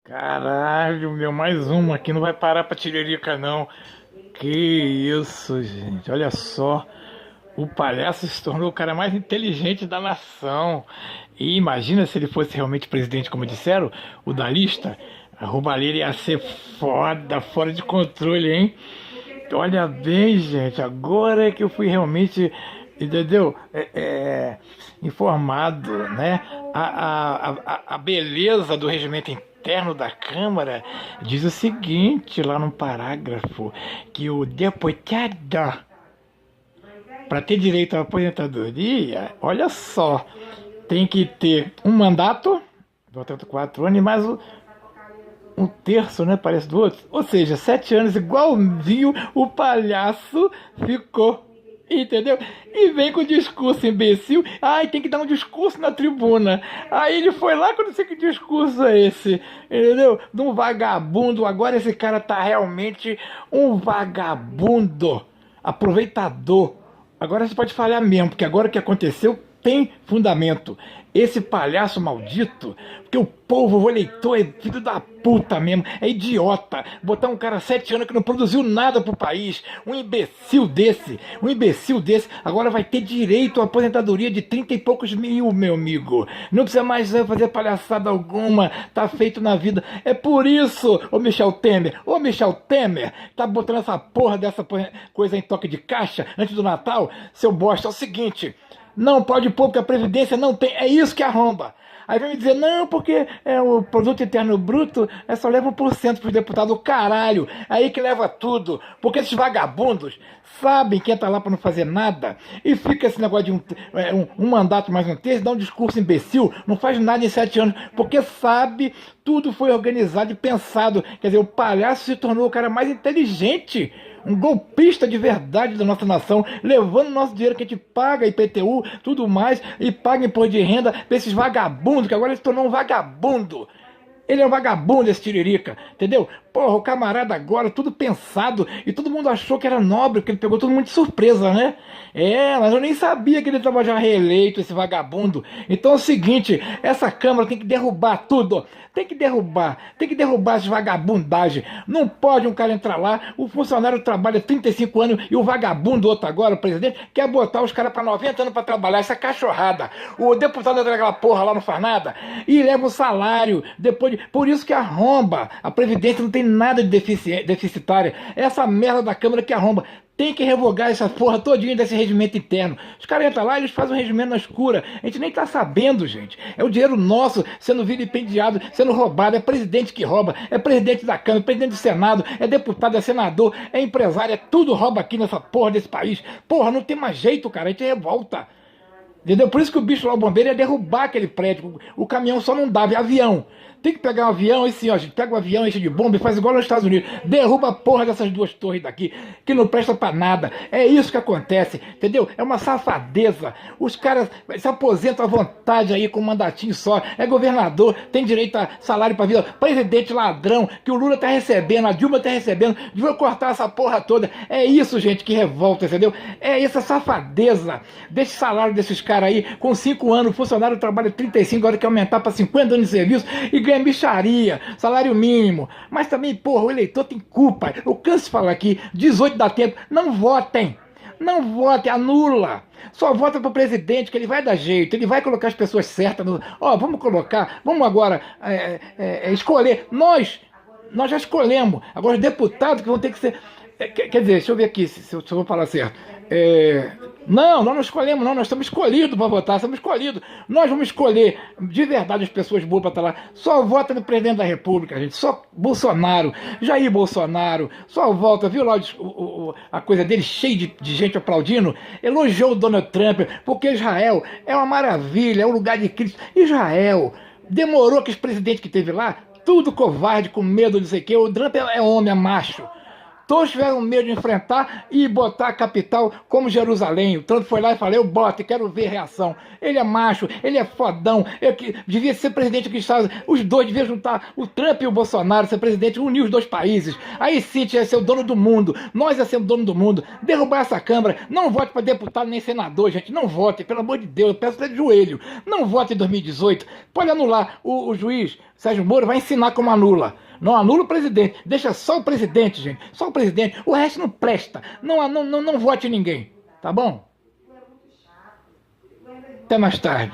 Caralho, meu, mais uma aqui, não vai parar pra tiririca não. Que isso, gente, olha só. O palhaço se tornou o cara mais inteligente da nação. E imagina se ele fosse realmente presidente, como disseram, o da lista. A roubalheira ia ser foda, fora de controle, hein? Olha bem, gente, agora é que eu fui realmente, entendeu? Informado, né? A beleza do regimento interno da Câmara diz o seguinte, lá no parágrafo, que o deputado, para ter direito à aposentadoria, olha só, tem que ter um mandato, portanto 4 anos, e mais um terço, né? Parece do outro. Ou seja, 7 anos, igualzinho o palhaço ficou. Entendeu? E vem com o discurso imbecil. Ai, tem que dar um discurso na tribuna. Aí ele foi lá, quando sei que discurso é esse. Entendeu? De um vagabundo. Agora esse cara tá realmente um vagabundo. Aproveitador. Agora você pode falhar mesmo, porque agora o que aconteceu tem fundamento. Esse palhaço maldito, porque o povo, o eleitor, é filho da puta mesmo, é idiota. Botar um cara 7 anos que não produziu nada pro país, um imbecil desse, agora vai ter direito à aposentadoria de 30 e poucos mil, meu amigo. Não precisa mais fazer palhaçada alguma, tá feito na vida. É por isso, ô Michel Temer, tá botando essa porra dessa coisa em toque de caixa antes do Natal, seu bosta. É o seguinte. Não pode pôr porque a Previdência não tem. É isso que arromba. Aí vem me dizer, não, porque o produto interno bruto só leva 1% para os deputados. Caralho, aí que leva tudo. Porque esses vagabundos sabem que entra lá para não fazer nada e fica esse negócio de um mandato mais um terço, dá um discurso imbecil, não faz nada em 7 anos, porque sabe, tudo foi organizado e pensado. Quer dizer, o palhaço se tornou o cara mais inteligente, um golpista de verdade da nossa nação, levando nosso dinheiro que a gente paga IPTU, tudo mais, e paga imposto de renda para esses vagabundos, que agora ele se tornou um vagabundo. Ele é um vagabundo, esse Tiririca, entendeu? Porra, o camarada agora, tudo pensado, e todo mundo achou que era nobre, porque ele pegou todo mundo de surpresa, né? Mas eu nem sabia que ele estava já reeleito, esse vagabundo. Então é o seguinte, essa Câmara tem que derrubar tudo, tem que derrubar essa vagabundagem. Não pode um cara entrar lá, o funcionário trabalha 35 anos, e o vagabundo, outro agora, o presidente, quer botar os caras para 90 anos para trabalhar, essa cachorrada. O deputado daquela porra lá não faz nada, e leva o salário, depois por isso que arromba. A Previdência não tem nada de deficitária. Essa merda da Câmara que arromba. Tem que revogar essa porra todinha desse regimento interno. Os caras entram lá e eles fazem um regimento na escura. A gente nem tá sabendo, gente. É o dinheiro nosso sendo vilipendiado, sendo roubado. É presidente que rouba, é presidente da Câmara, é presidente do Senado, é deputado, é senador, é empresário, é tudo rouba aqui nessa porra desse país. Porra, não tem mais jeito, cara. A gente revolta. Entendeu? Por isso que o bicho lá, o bombeiro, ia derrubar aquele prédio. O caminhão só não dava, é avião. Tem que pegar um avião, e sim, ó, a gente pega um avião, enche de bomba e faz igual nos Estados Unidos. Derruba a porra dessas duas torres daqui, que não presta pra nada. É isso que acontece, entendeu? É uma safadeza. Os caras se aposentam à vontade aí com um mandatinho só. É governador, tem direito a salário pra vida. Presidente ladrão, que o Lula tá recebendo, a Dilma tá recebendo. Devia cortar essa porra toda. É isso, gente, que revolta, entendeu? É essa safadeza desse salário desses caras aí, com 5 anos, o funcionário trabalha 35, agora quer aumentar pra 50 anos de serviço e ganha micharia, salário mínimo. Mas também, porra, o eleitor tem culpa. Eu canso de falar aqui, 18 dá tempo, não votem. Não vote, anula. Só vota pro presidente, que ele vai dar jeito, ele vai colocar as pessoas certas. Vamos colocar, vamos agora escolher. Nós já escolhemos. Agora os deputados que vão ter que ser. Quer dizer, deixa eu ver aqui se eu vou falar certo. Não, nós não escolhemos, não, nós estamos escolhidos para votar, estamos escolhidos. Nós vamos escolher de verdade as pessoas boas para estar lá. Só vota no presidente da República, gente. Só Bolsonaro, Jair Bolsonaro, só volta, viu lá a coisa dele cheia de gente aplaudindo? Elogiou o Donald Trump, porque Israel é uma maravilha, é um lugar de Cristo. Israel demorou que os presidentes que teve lá, tudo covarde, com medo, não sei o quê. O Trump é homem, é macho. Todos tiveram medo de enfrentar e botar a capital como Jerusalém. O Trump foi lá e falou, eu boto, quero ver reação. Ele é macho, ele é fodão, devia ser presidente dos Estados Unidos. Os dois deviam juntar, o Trump e o Bolsonaro, ser presidente, unir os dois países. Aí sim, ia ser o dono do mundo. Nós ia ser o dono do mundo. Derrubar essa Câmara. Não vote para deputado nem senador, gente. Não vote, pelo amor de Deus. Eu peço até de joelho. Não vote em 2018. Pode anular. O juiz Sérgio Moro vai ensinar como anula. Não anula o presidente, deixa só o presidente, gente. Só o presidente. O resto não presta. Não vote em ninguém. Tá bom? Até mais tarde.